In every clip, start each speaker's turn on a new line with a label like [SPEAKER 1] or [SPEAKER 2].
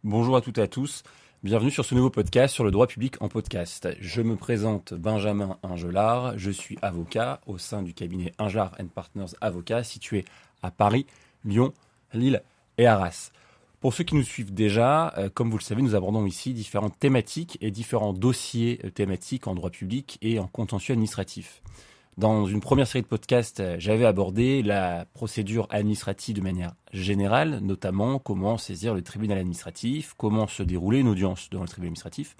[SPEAKER 1] Bonjour à toutes et à tous, bienvenue sur ce nouveau podcast sur le droit public en podcast. Je me présente Benjamin Ingelard, je suis avocat au sein du cabinet Ingelard & Partners Avocats situé à Paris, Lyon, Lille et Arras. Pour ceux qui nous suivent déjà, comme vous le savez, nous abordons ici différentes thématiques et différents dossiers thématiques en droit public et en contentieux administratif. Dans une première série de podcasts, j'avais abordé la procédure administrative de manière générale, notamment comment saisir le tribunal administratif, comment se dérouler une audience devant le tribunal administratif,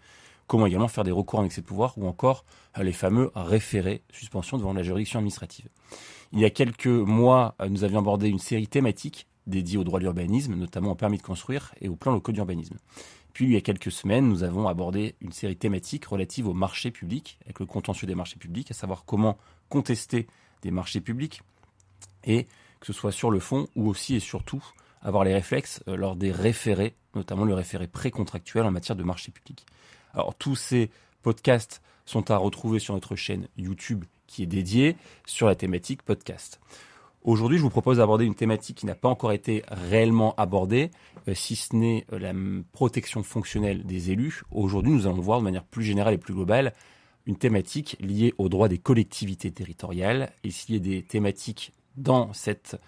[SPEAKER 1] comment également faire des recours en excès de pouvoir ou encore les fameux référés, suspension devant la juridiction administrative. Il y a quelques mois, nous avions abordé une série thématique dédiée au droit de l'urbanisme, notamment au permis de construire et aux plans locaux d'urbanisme. Puis, il y a quelques semaines, nous avons abordé une série thématique relative aux marchés publics, avec le contentieux des marchés publics, à savoir comment contester des marchés publics, et que ce soit sur le fond ou aussi et surtout avoir les réflexes lors des référés, notamment le référé précontractuel en matière de marchés publics. Alors, tous ces podcasts sont à retrouver sur notre chaîne YouTube qui est dédiée sur la thématique podcast. Aujourd'hui, je vous propose d'aborder une thématique qui n'a pas encore été réellement abordée, si ce n'est la protection fonctionnelle des élus. Aujourd'hui, nous allons voir de manière plus générale et plus globale une thématique liée au droit des collectivités territoriales. Et s'il y a des thématiques dans cette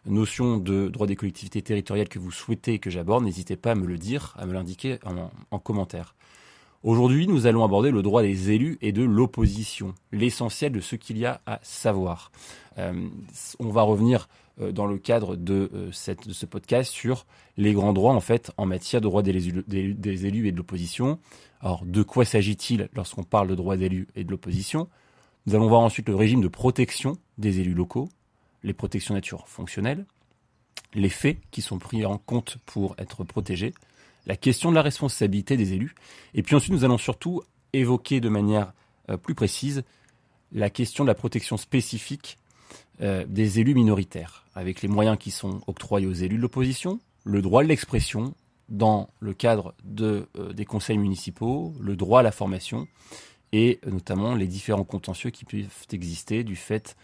[SPEAKER 1] notion de droit des collectivités territoriales que vous souhaitez que j'aborde, n'hésitez pas à me le dire, à me l'indiquer en commentaire. Aujourd'hui, nous allons aborder le droit des élus et de l'opposition, l'essentiel de ce qu'il y a à savoir. On va revenir dans le cadre de ce podcast sur les grands droits en matière de droit des élus et de l'opposition. Alors, de quoi s'agit-il lorsqu'on parle de droit d'élus et de l'opposition? Nous allons voir ensuite le régime de protection des élus locaux, les protections nature fonctionnelles, les faits qui sont pris en compte pour être protégés, la question de la responsabilité des élus. Et puis ensuite, nous allons surtout évoquer de manière plus précise la question de la protection spécifique des élus minoritaires, avec les moyens qui sont octroyés aux élus de l'opposition, le droit de l'expression dans le cadre des conseils municipaux, le droit à la formation et notamment les différents contentieux qui peuvent exister du fait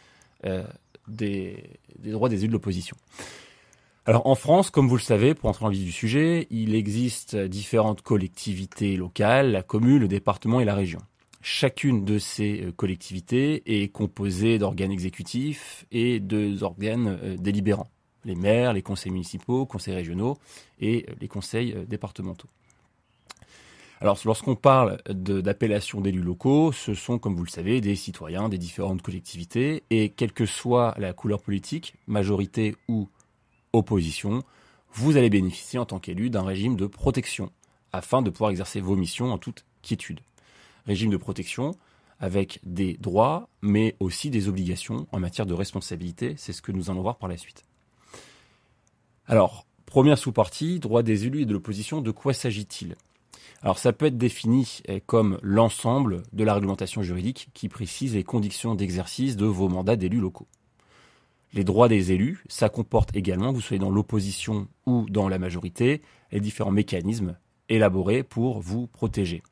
[SPEAKER 1] des droits des élus de l'opposition. Alors en France, comme vous le savez, pour entrer dans le vif du sujet, il existe différentes collectivités locales, la commune, le département et la région. Chacune de ces collectivités est composée d'organes exécutifs et d'organes délibérants. Les maires, les conseils municipaux, conseils régionaux et les conseils départementaux. Alors lorsqu'on parle d'appellation d'élus locaux, ce sont, comme vous le savez, des citoyens des différentes collectivités et quelle que soit la couleur politique, majorité ou opposition, vous allez bénéficier en tant qu'élu d'un régime de protection afin de pouvoir exercer vos missions en toute quiétude. Régime de protection avec des droits mais aussi des obligations en matière de responsabilité, c'est ce que nous allons voir par la suite. Alors, première sous-partie, droit des élus et de l'opposition, de quoi s'agit-il? Alors ça peut être défini comme l'ensemble de la réglementation juridique qui précise les conditions d'exercice de vos mandats d'élus locaux. Les droits des élus, ça comporte également, que vous soyez dans l'opposition ou dans la majorité, les différents mécanismes élaborés pour vous protéger.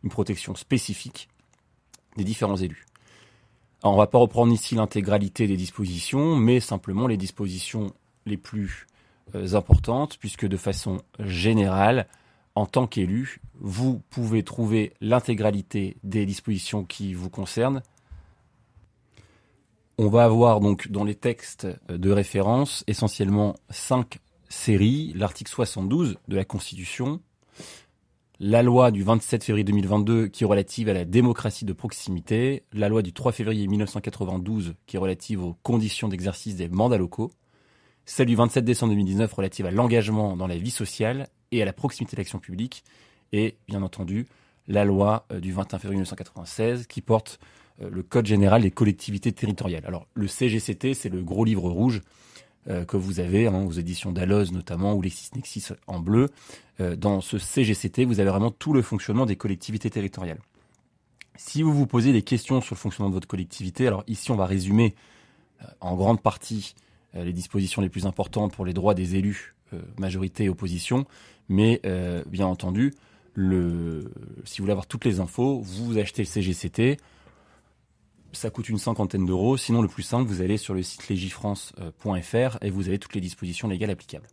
[SPEAKER 1] Une protection spécifique des différents élus. Alors, on ne va pas reprendre ici l'intégralité des dispositions, mais simplement les dispositions les plus importantes, puisque de façon générale, en tant qu'élu, vous pouvez trouver l'intégralité des dispositions qui vous concernent. On va avoir donc dans les textes de référence essentiellement 5 séries, l'article 72 de la Constitution, la loi du 27 février 2022 qui est relative à la démocratie de proximité, la loi du 3 février 1992 qui est relative aux conditions d'exercice des mandats locaux, celle du 27 décembre 2019 relative à l'engagement dans la vie sociale et à la proximité de l'action publique, et bien entendu la loi du 21 février 1996 qui porte le Code général des collectivités territoriales. Alors le CGCT, c'est le gros livre rouge que vous avez aux éditions Dalloz notamment, ou LexisNexis en bleu. Dans ce CGCT, vous avez vraiment tout le fonctionnement des collectivités territoriales. Si vous vous posez des questions sur le fonctionnement de votre collectivité, alors ici on va résumer en grande partie les dispositions les plus importantes pour les droits des élus, majorité et opposition, mais bien entendu, si vous voulez avoir toutes les infos, vous achetez le CGCT. Ça coûte une cinquantaine d'euros. Sinon, le plus simple, vous allez sur le site legifrance.fr et vous avez toutes les dispositions légales applicables.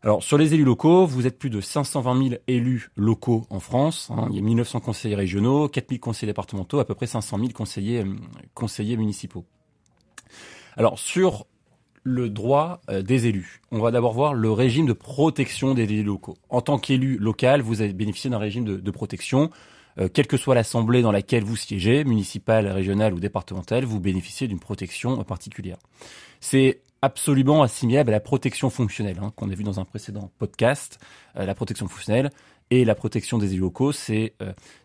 [SPEAKER 1] Alors, sur les élus locaux, vous êtes plus de 520 000 élus locaux en France. Il y a 1900 conseillers régionaux, 4000 conseillers départementaux, à peu près 500 000 conseillers municipaux. Alors, sur le droit des élus, on va d'abord voir le régime de protection des élus locaux. En tant qu'élu local, vous avez bénéficié d'un régime de protection. Quelle que soit l'assemblée dans laquelle vous siégez, municipale, régionale ou départementale, vous bénéficiez d'une protection particulière. C'est absolument assimilable à la protection fonctionnelle, qu'on a vu dans un précédent podcast. La protection fonctionnelle et la protection des élus locaux, c'est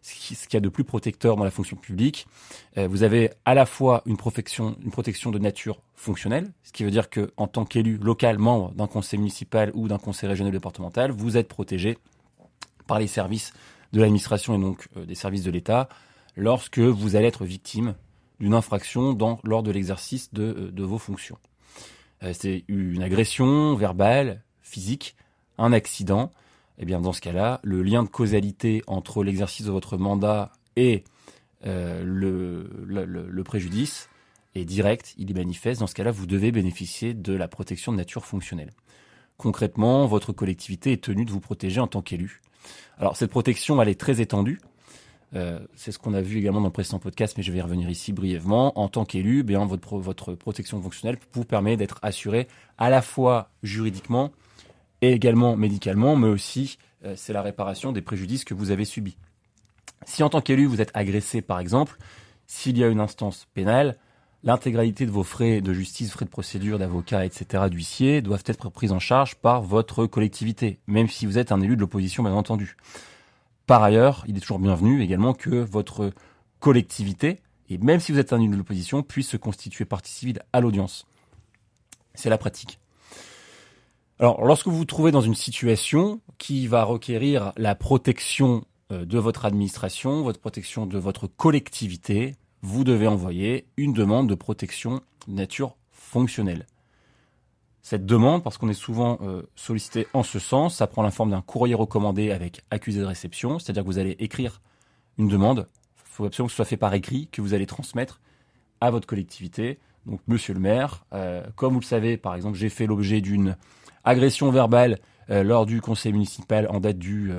[SPEAKER 1] ce qu'il y a de plus protecteur dans la fonction publique. Vous avez à la fois une protection de nature fonctionnelle, ce qui veut dire que en tant qu'élu local, membre d'un conseil municipal ou d'un conseil régional ou départemental, vous êtes protégé par les services de l'administration et donc des services de l'État lorsque vous allez être victime d'une infraction lors de l'exercice de vos fonctions. C'est une agression verbale, physique, un accident. Eh bien, dans ce cas-là, le lien de causalité entre l'exercice de votre mandat et le préjudice est direct, il est manifeste. Dans ce cas-là, vous devez bénéficier de la protection de nature fonctionnelle. Concrètement, votre collectivité est tenue de vous protéger en tant qu'élu. Alors, cette protection, elle est très étendue. C'est ce qu'on a vu également dans le précédent podcast, mais je vais y revenir ici brièvement. En tant qu'élu, votre protection fonctionnelle vous permet d'être assuré à la fois juridiquement et également médicalement, mais aussi c'est la réparation des préjudices que vous avez subis. Si en tant qu'élu, vous êtes agressé, par exemple, s'il y a une instance pénale, l'intégralité de vos frais de justice, frais de procédure, d'avocat, etc., d'huissier, doivent être pris en charge par votre collectivité, même si vous êtes un élu de l'opposition, bien entendu. Par ailleurs, il est toujours bienvenu également que votre collectivité, et même si vous êtes un élu de l'opposition, puisse se constituer partie civile à l'audience. C'est la pratique. Alors, lorsque vous vous trouvez dans une situation qui va requérir la protection de votre administration, votre protection de votre collectivité, vous devez envoyer une demande de protection de nature fonctionnelle. Cette demande, parce qu'on est souvent sollicité en ce sens, ça prend la forme d'un courrier recommandé avec accusé de réception, c'est-à-dire que vous allez écrire une demande, il faut absolument que ce soit fait par écrit, que vous allez transmettre à votre collectivité. Donc, monsieur le maire, comme vous le savez, par exemple, j'ai fait l'objet d'une agression verbale lors du conseil municipal en date du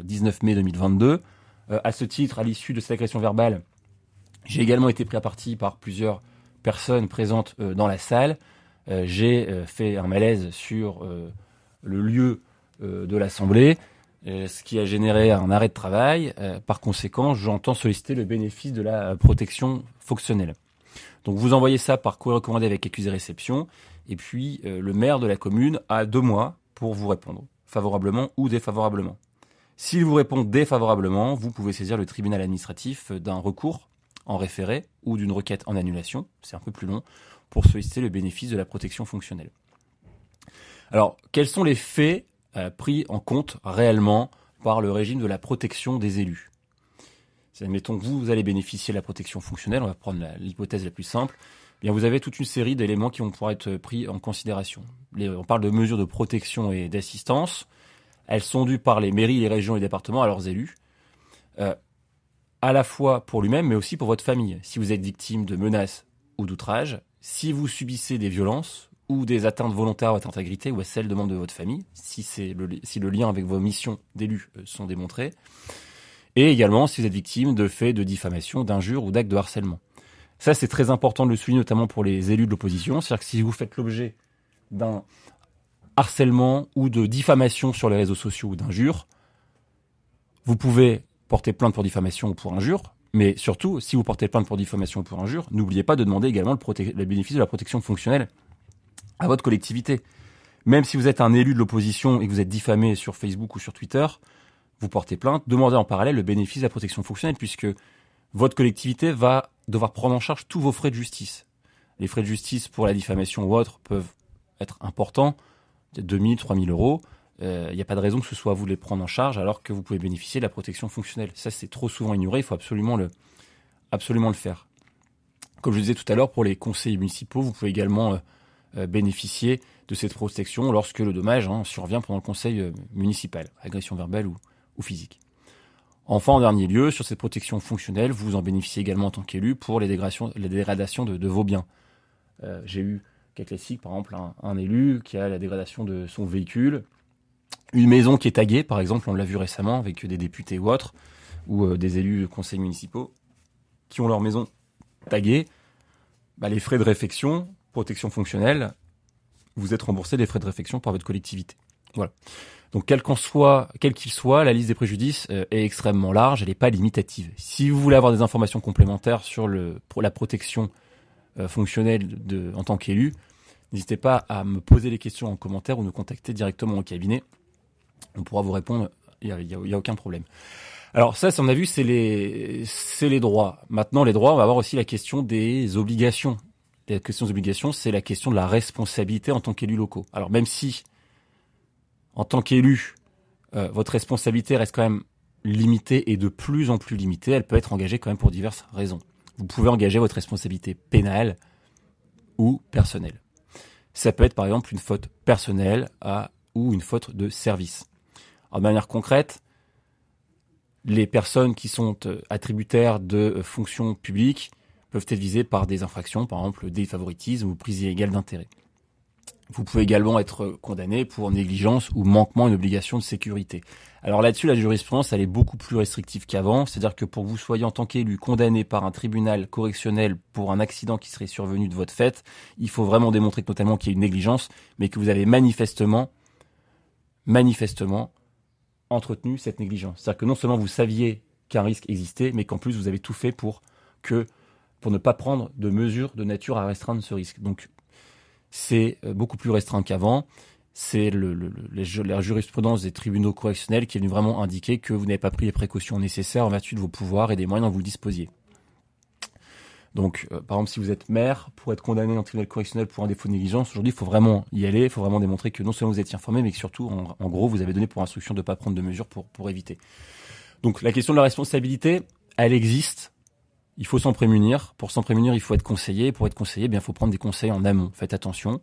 [SPEAKER 1] 19 mai 2022. À ce titre, à l'issue de cette agression verbale, j'ai également été pris à partie par plusieurs personnes présentes dans la salle. J'ai fait un malaise sur le lieu de l'Assemblée, ce qui a généré un arrêt de travail. Par conséquent, j'entends solliciter le bénéfice de la protection fonctionnelle. Donc vous envoyez ça par courrier recommandé avec accusé réception, et puis le maire de la commune a 2 mois pour vous répondre, favorablement ou défavorablement. S'il vous répond défavorablement, vous pouvez saisir le tribunal administratif d'un recours en référé ou d'une requête en annulation, c'est un peu plus long, pour solliciter le bénéfice de la protection fonctionnelle. Alors, quels sont les faits pris en compte réellement par le régime de la protection des élus ? Admettons que vous allez bénéficier de la protection fonctionnelle, on va prendre l'hypothèse la plus simple. Eh bien, vous avez toute une série d'éléments qui vont pouvoir être pris en considération. On parle de mesures de protection et d'assistance. Elles sont dues par les mairies, les régions et les départements à leurs élus, à la fois pour lui-même, mais aussi pour votre famille. Si vous êtes victime de menaces ou d'outrages, si vous subissez des violences ou des atteintes volontaires à votre intégrité ou à celle de membres de votre famille, si le lien avec vos missions d'élus sont démontrés, et également si vous êtes victime de faits de diffamation, d'injures ou d'actes de harcèlement. Ça, c'est très important de le souligner, notamment pour les élus de l'opposition. C'est-à-dire que si vous faites l'objet d'un harcèlement ou de diffamation sur les réseaux sociaux ou d'injures, vous pouvez porter plainte pour diffamation ou pour injure, mais surtout, si vous portez plainte pour diffamation ou pour injure, n'oubliez pas de demander également le bénéfice de la protection fonctionnelle à votre collectivité. Même si vous êtes un élu de l'opposition et que vous êtes diffamé sur Facebook ou sur Twitter, vous portez plainte, demandez en parallèle le bénéfice de la protection fonctionnelle, puisque votre collectivité va devoir prendre en charge tous vos frais de justice. Les frais de justice pour la diffamation ou autre peuvent être importants, peut-être 2 000, 3 000 euros. Il n'y a pas de raison que ce soit à vous de les prendre en charge alors que vous pouvez bénéficier de la protection fonctionnelle. Ça, c'est trop souvent ignoré, il faut absolument le faire. Comme je disais tout à l'heure, pour les conseillers municipaux, vous pouvez également bénéficier de cette protection lorsque le dommage survient pendant le conseil municipal, agression verbale ou physique. Enfin, en dernier lieu, sur cette protection fonctionnelle, vous en bénéficiez également en tant qu'élu pour les dégradations de vos biens. J'ai eu cas classique, par exemple, un élu qui a la dégradation de son véhicule. Une maison qui est taguée, par exemple, on l'a vu récemment avec des députés ou autres, ou des élus de conseils municipaux qui ont leur maison taguée, les frais de réfection, protection fonctionnelle, vous êtes remboursé des frais de réfection par votre collectivité. Voilà. Donc quel qu'il soit, la liste des préjudices est extrêmement large, elle n'est pas limitative. Si vous voulez avoir des informations complémentaires sur la protection fonctionnelle en tant qu'élu, n'hésitez pas à me poser les questions en commentaire ou nous contacter directement au cabinet. On pourra vous répondre, il y a aucun problème. Alors ça, on a vu, c'est les droits. Maintenant, les droits, on va avoir aussi la question des obligations. La question des obligations, c'est la question de la responsabilité en tant qu'élu locaux. Alors même si, en tant qu'élu, votre responsabilité reste quand même limitée et de plus en plus limitée, elle peut être engagée quand même pour diverses raisons. Vous pouvez engager votre responsabilité pénale ou personnelle. Ça peut être par exemple une faute personnelle ou une faute de service. En manière concrète, les personnes qui sont attributaires de fonctions publiques peuvent être visées par des infractions, par exemple des favoritismes ou prise illégale d'intérêt. Vous pouvez également être condamné pour négligence ou manquement à une obligation de sécurité. Alors là-dessus, la jurisprudence, elle est beaucoup plus restrictive qu'avant. C'est-à-dire que pour que vous soyez en tant qu'élu condamné par un tribunal correctionnel pour un accident qui serait survenu de votre fait, il faut vraiment démontrer notamment qu'il y a une négligence, mais que vous avez manifestement entretenu cette négligence. C'est-à-dire que non seulement vous saviez qu'un risque existait, mais qu'en plus vous avez tout fait pour ne pas prendre de mesures de nature à restreindre ce risque. Donc c'est beaucoup plus restreint qu'avant. C'est la jurisprudence des tribunaux correctionnels qui est venue vraiment indiquer que vous n'avez pas pris les précautions nécessaires en vertu de vos pouvoirs et des moyens dont vous le disposiez. Donc, par exemple, si vous êtes maire, pour être condamné en tribunal correctionnel pour un défaut de négligence, aujourd'hui, il faut vraiment y aller, il faut vraiment démontrer que non seulement vous étiez informé, mais que surtout, en gros, vous avez donné pour instruction de ne pas prendre de mesures pour éviter. Donc, la question de la responsabilité, elle existe. Il faut s'en prémunir. Pour s'en prémunir, il faut être conseillé. Pour être conseillé, il faut prendre des conseils en amont. Faites attention.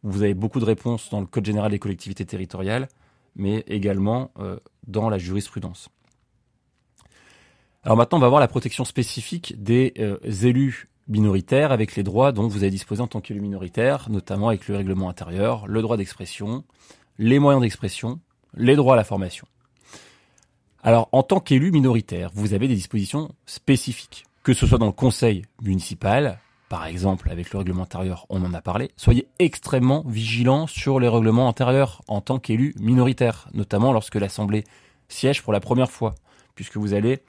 [SPEAKER 1] Vous avez beaucoup de réponses dans le Code général des collectivités territoriales, mais également dans la jurisprudence. Alors maintenant, on va voir la protection spécifique des élus minoritaires avec les droits dont vous avez disposé en tant qu'élu minoritaire, notamment avec le règlement intérieur, le droit d'expression, les moyens d'expression, les droits à la formation. Alors, en tant qu'élu minoritaire, vous avez des dispositions spécifiques, que ce soit dans le conseil municipal, par exemple avec le règlement intérieur, on en a parlé. Soyez extrêmement vigilants sur les règlements intérieurs en tant qu'élu minoritaire, notamment lorsque l'Assemblée siège pour la première fois, puisque vous allez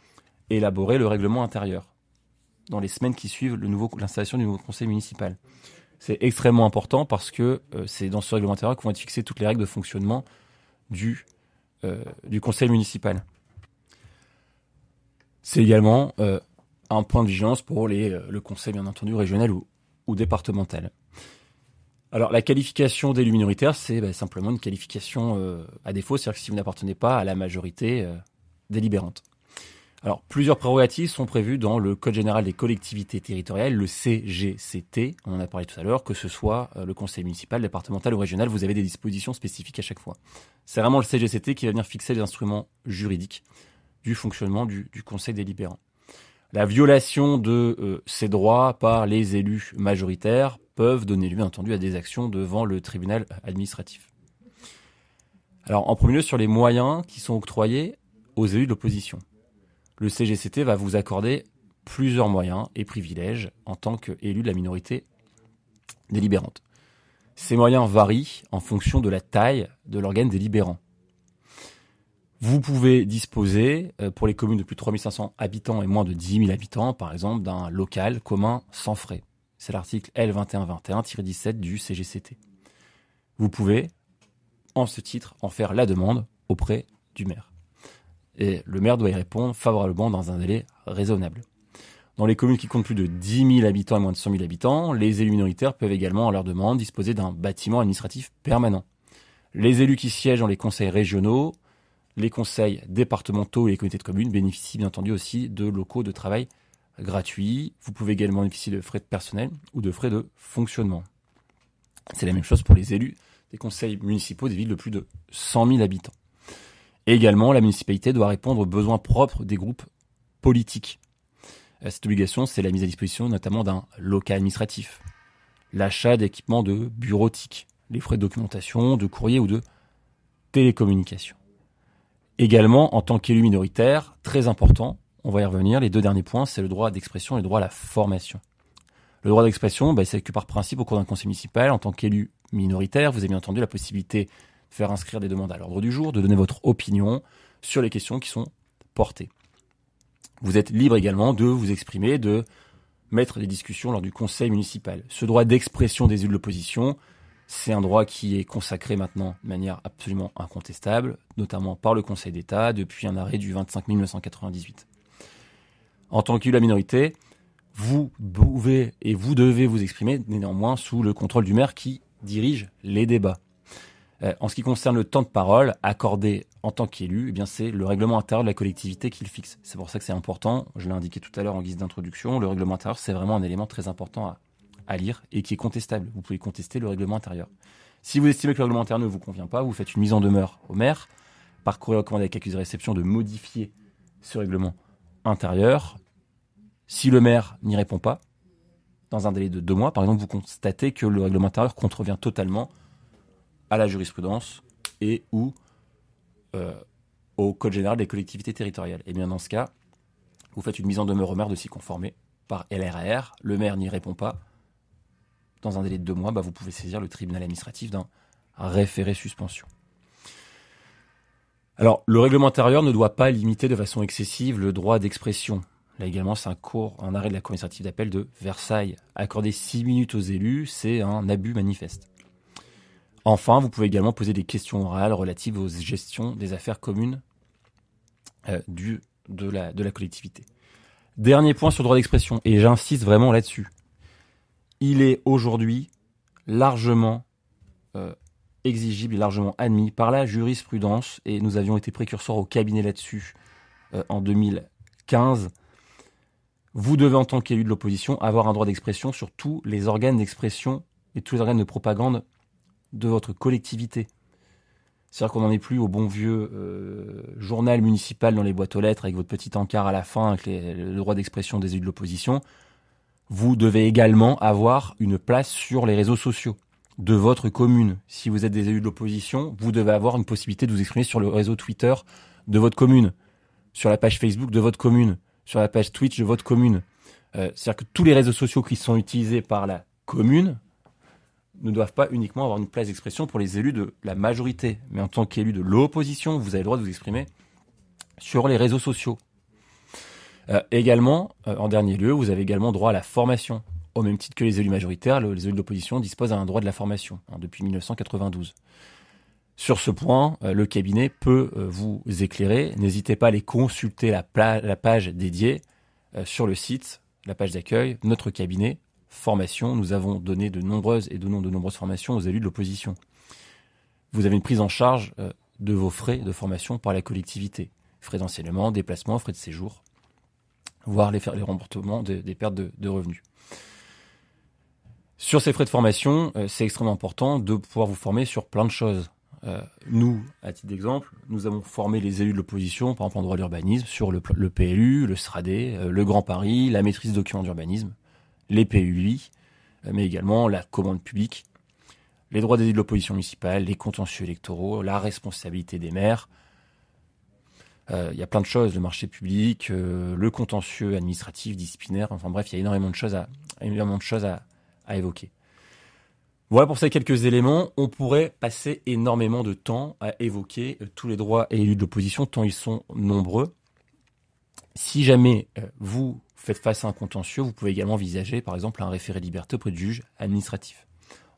[SPEAKER 1] élaborer le règlement intérieur dans les semaines qui suivent l'installation du nouveau conseil municipal. C'est extrêmement important parce que c'est dans ce règlement intérieur qu'on va fixer toutes les règles de fonctionnement du conseil municipal. C'est également un point de vigilance pour le conseil, bien entendu, régional ou départemental. Alors, la qualification d'élu minoritaire, c'est simplement une qualification à défaut, c'est-à-dire que si vous n'appartenez pas à la majorité délibérante. Alors, plusieurs prérogatives sont prévues dans le Code général des collectivités territoriales, le CGCT, on en a parlé tout à l'heure, que ce soit le conseil municipal, départemental ou régional, vous avez des dispositions spécifiques à chaque fois. C'est vraiment le CGCT qui va venir fixer les instruments juridiques du fonctionnement du conseil délibérant. La violation de ces droits par les élus majoritaires peuvent donner lieu, bien entendu, à des actions devant le tribunal administratif. Alors, en premier lieu, sur les moyens qui sont octroyés aux élus de l'opposition. Le CGCT va vous accorder plusieurs moyens et privilèges en tant qu'élu de la minorité délibérante. Ces moyens varient en fonction de la taille de l'organe délibérant. Vous pouvez disposer, pour les communes de plus de 3500 habitants et moins de 10 000 habitants, par exemple, d'un local commun sans frais. C'est l'article L2121-17 du CGCT. Vous pouvez, en ce titre, en faire la demande auprès du maire. Et le maire doit y répondre favorablement dans un délai raisonnable. Dans les communes qui comptent plus de 10 000 habitants et moins de 100 000 habitants, les élus minoritaires peuvent également, à leur demande, disposer d'un bâtiment administratif permanent. Les élus qui siègent dans les conseils régionaux, les conseils départementaux et les comités de communes bénéficient bien entendu aussi de locaux de travail gratuits. Vous pouvez également bénéficier de frais de personnel ou de frais de fonctionnement. C'est la même chose pour les élus des conseils municipaux des villes de plus de 100 000 habitants. Et également, la municipalité doit répondre aux besoins propres des groupes politiques. Cette obligation, c'est la mise à disposition notamment d'un local administratif, l'achat d'équipements de bureautique, les frais de documentation, de courrier ou de télécommunications. Également, en tant qu'élu minoritaire, très important, on va y revenir, les deux derniers points, c'est le droit d'expression et le droit à la formation. Le droit d'expression, c'est que par principe, au cours d'un conseil municipal, en tant qu'élu minoritaire, vous avez bien entendu la possibilité de faire inscrire des demandes à l'ordre du jour, de donner votre opinion sur les questions qui sont portées. Vous êtes libre également de vous exprimer, de mettre des discussions lors du conseil municipal. Ce droit d'expression des élus de l'opposition, c'est un droit qui est consacré maintenant de manière absolument incontestable, notamment par le Conseil d'État depuis un arrêt du 25 mai 1998. En tant qu'élu de la minorité, vous pouvez et vous devez vous exprimer néanmoins sous le contrôle du maire qui dirige les débats. En ce qui concerne le temps de parole accordé en tant qu'élu, c'est le règlement intérieur de la collectivité qui le fixe. C'est pour ça que c'est important, je l'ai indiqué tout à l'heure en guise d'introduction, le règlement intérieur c'est vraiment un élément très important à lire et qui est contestable. Vous pouvez contester le règlement intérieur. Si vous estimez que le règlement intérieur ne vous convient pas, vous faites une mise en demeure au maire, par courrier recommandé avec accusé de réception de modifier ce règlement intérieur. Si le maire n'y répond pas, dans un délai de 2 mois, par exemple, vous constatez que le règlement intérieur contrevient totalement à la jurisprudence et ou au Code général des collectivités territoriales. Et bien dans ce cas, vous faites une mise en demeure au maire de s'y conformer par LRAR, le maire n'y répond pas, dans un délai de 2 mois, vous pouvez saisir le tribunal administratif d'un référé suspension. Alors, le règlement intérieur ne doit pas limiter de façon excessive le droit d'expression. Là également, c'est un arrêt de la Cour administrative d'appel de Versailles. Accorder 6 minutes aux élus, c'est un abus manifeste. Enfin, vous pouvez également poser des questions orales relatives aux gestions des affaires communes de la collectivité. Dernier point sur le droit d'expression, et j'insiste vraiment là-dessus. Il est aujourd'hui largement exigible et largement admis par la jurisprudence, et nous avions été précurseurs au cabinet là-dessus en 2015. Vous devez, en tant qu'élu de l'opposition, avoir un droit d'expression sur tous les organes d'expression et tous les organes de propagande de votre collectivité. C'est-à-dire qu'on n'en est plus au bon vieux journal municipal dans les boîtes aux lettres avec votre petit encart à la fin avec le droit d'expression des élus de l'opposition. Vous devez également avoir une place sur les réseaux sociaux de votre commune. Si vous êtes des élus de l'opposition, vous devez avoir une possibilité de vous exprimer sur le réseau Twitter de votre commune, sur la page Facebook de votre commune, sur la page Twitch de votre commune. C'est-à-dire que tous les réseaux sociaux qui sont utilisés par la commune ne doivent pas uniquement avoir une place d'expression pour les élus de la majorité. Mais en tant qu'élu de l'opposition, vous avez le droit de vous exprimer sur les réseaux sociaux. Également, en dernier lieu, vous avez également droit à la formation. Au même titre que les élus majoritaires, les élus de l'opposition disposent d'un droit de la formation depuis 1992. Sur ce point, le cabinet peut vous éclairer. N'hésitez pas à aller consulter la page dédiée sur le site, la page d'accueil, notre cabinet, formation. Nous avons donné de nombreuses formations aux élus de l'opposition. Vous avez une prise en charge de vos frais de formation par la collectivité. Frais d'enseignement, déplacement, frais de séjour, voire les remboursements des pertes de revenus. Sur ces frais de formation, c'est extrêmement important de pouvoir vous former sur plein de choses. Nous, à titre d'exemple, nous avons formé les élus de l'opposition, par exemple en droit de l'urbanisme, sur le PLU, le SRADé, le Grand Paris, la maîtrise de documents d'urbanisme, les PUI, mais également la commande publique, les droits des élus de l'opposition municipale, les contentieux électoraux, la responsabilité des maires. Il y a plein de choses, le marché public, le contentieux administratif, disciplinaire, enfin bref, il y a énormément de choses à évoquer. Voilà pour ces quelques éléments. On pourrait passer énormément de temps à évoquer tous les droits et élus de l'opposition, tant ils sont nombreux. Si jamais vous faites face à un contentieux, vous pouvez également envisager, par exemple, un référé liberté auprès du juge administratif.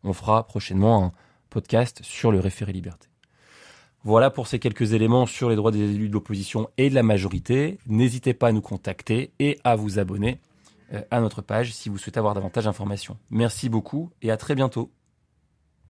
[SPEAKER 1] On fera prochainement un podcast sur le référé liberté. Voilà pour ces quelques éléments sur les droits des élus de l'opposition et de la majorité. N'hésitez pas à nous contacter et à vous abonner à notre page si vous souhaitez avoir davantage d'informations. Merci beaucoup et à très bientôt.